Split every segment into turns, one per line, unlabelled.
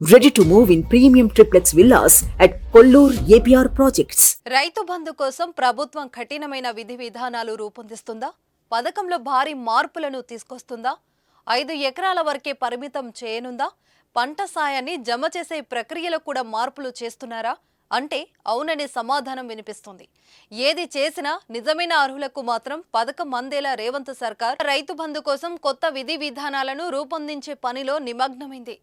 Ready to move in premium triplex villas at Kollur APR Projects.
Rythu Bandhu కోసం ప్రభుత్వం కఠినమైన విధి విధానాలు రూపొందిస్తుందా? పథకంలో భారీ మార్పులను తీసుకొస్తుందా? 5 ఎకరాల వరకే పరిమితం చేయనుందా? పంట సాయాన్ని జమ చేసే ప్రక్రియలో కూడా మార్పులు చేస్తున్నారా? అంటే అవుననే సమాధానం వినిపిస్తుంది. ఏది చేసినా నిజమైన అర్హులకు మాత్రం పథకం అందేలా రేవంత్ సర్కార్ రైతు బంధు కోసం కొత్త విధి విధానాలను రూపొందించే పనిలో నిమగ్నమైంది.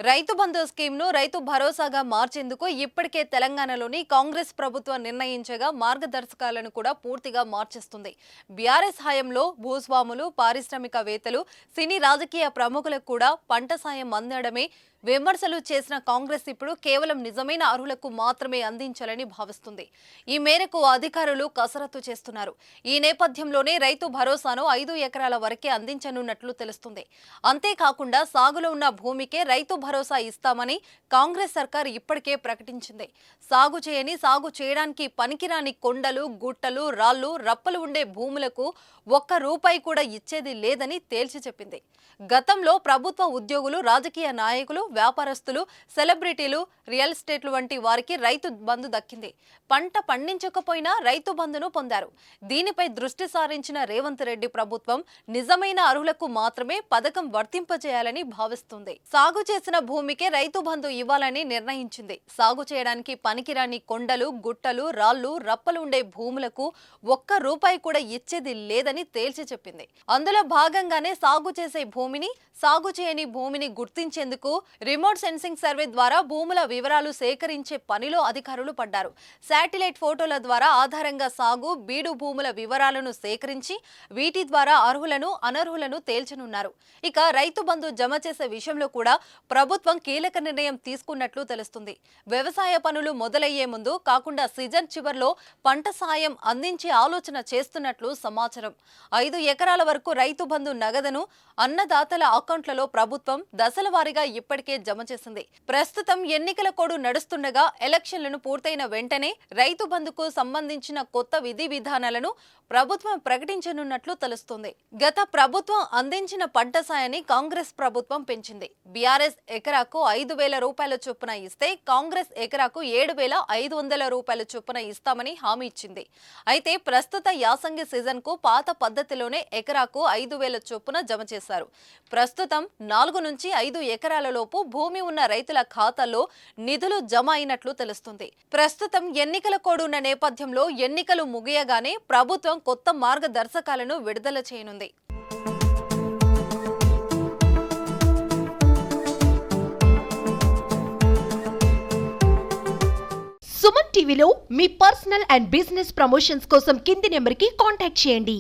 రైతు బంధు స్కీమ్ను రైతు భరోసాగా మార్చేందుకు ఇప్పటికే తెలంగాణలోని కాంగ్రెస్ ప్రభుత్వం నిర్ణయించగా మార్గదర్శకాలను కూడా పూర్తిగా మార్చేస్తుంది. బీఆర్ఎస్ హయాంలో భూస్వాములు, పారిశ్రామికవేత్తలు, సినీ రాజకీయ ప్రముఖులకు కూడా పంట సాయం అందడమే విమర్శలు చేసిన కాంగ్రెస్ ఇప్పుడు కేవలం నిజమైన అర్హులకు మాత్రమే అందించాలని భావిస్తుంది. ఈ మేరకు అధికారులు కసరత్తు చేస్తున్నారు. ఈ నేపథ్యంలోనే రైతు భరోసాను 5 ఎకరాల వరకే అందించనున్నట్లు తెలుస్తుంది. అంతేకాకుండా సాగులో ఉన్న భూమికే రైతు భరోసా ఇస్తామని కాంగ్రెస్ సర్కార్ ఇప్పటికే ప్రకటించింది. సాగు చేయని, సాగు చేయడానికి పనికిరాని కొండలు, గుట్టలు, రాళ్లు, రప్పలు ఉండే భూములకు ₹1 కూడా ఇచ్చేది లేదని తేల్చి చెప్పింది. గతంలో ప్రభుత్వ ఉద్యోగులు, రాజకీయ నాయకులు, వ్యాపారస్తులు, సెలబ్రిటీలు, రియల్ ఎస్టేట్లు వంటి వారికి రైతు బంధు దక్కింది. పంట పండించకపోయినా రైతు బంధును పొందారు. దీనిపై దృష్టి సారించిన రేవంత్ రెడ్డి ప్రభుత్వం నిజమైన అర్హులకు మాత్రమే పథకం వర్తింపజేయాలని భావిస్తుంది. సాగు చేసిన భూమికే రైతు బంధు ఇవ్వాలని నిర్ణయించింది. సాగు చేయడానికి పనికిరాని కొండలు, గుట్టలు, రాళ్లు, రప్పలు ఉండే భూములకు ₹1 కూడా ఇచ్చేది లేదని తేల్చి చెప్పింది. అందులో భాగంగానే సాగు చేసే భూమిని, సాగు చేయని భూమిని గుర్తించేందుకు రిమోట్ సెన్సింగ్ సర్వే ద్వారా భూముల వివరాలు సేకరించే పనిలో అధికారులు పడ్డారు. శాటిలైట్ ఫోటోల ద్వారా ఆధారంగా సాగు, బీడు భూముల వివరాలను సేకరించి వీటి ద్వారా అర్హులను, అనర్హులను తేల్చనున్నారు. ఇక రైతు బంధు జమ చేసే విషయంలో కూడా ప్రభుత్వం కీలక నిర్ణయం తీసుకున్నట్లు తెలుస్తుంది. వ్యవసాయ పనులు మొదలయ్యే ముందు కాకుండా సీజన్ చివర్లో పంట సాయం అందించే ఆలోచన చేస్తున్నట్లు సమాచారం. 5 ఎకరాల వరకు రైతు బంధు నగదును అన్నదాతల అకౌంట్లలో ప్రభుత్వం దశల వారీగా ఇప్పటికే జమ చేసింది. ప్రస్తుతం ఎన్నికల కోడ్ నడుస్తుండగా ఎలక్షన్లను పూర్తయిన వెంటనే రైతు బంధుకు సంబంధించిన కొత్త విధి విధానాలను ప్రభుత్వం ప్రకటించనున్నట్లు తెలుస్తుంది. గత ప్రభుత్వం అందించిన పంట సాయాన్ని కాంగ్రెస్ ప్రభుత్వం పెంచింది. బీఆర్ఎస్ ఎకరాకు ₹5,000 చొప్పున ఇస్తే కాంగ్రెస్ ఎకరాకు ₹7,500 చొప్పున ఇస్తామని హామీ ఇచ్చింది. అయితే ప్రస్తుత యాసంగి సీజన్ కు పాత పద్ధతిలోనే ఎకరాకు 5,000 చొప్పున జమ చేశారు. ప్రస్తుతం 4 నుంచి 5 ఎకరాల లోపు భూమి ఉన్న రైతుల ఖాతాల్లో నిధులు జమ అయినట్లు తెలుస్తుంది. ప్రస్తుతం ఎన్నికల కోడ్ ఉన్న నేపథ్యంలో ఎన్నికలు ముగియగానే ప్రభుత్వం కొత్త మార్గదర్శకాలను విడుదల చేయనుంది.
సుమన్ టీవీలో మీ పర్సనల్ అండ్ బిజినెస్ ప్రమోషన్స్ కోసం కింది నెంబర్కి కాంటాక్ట్ చేయండి.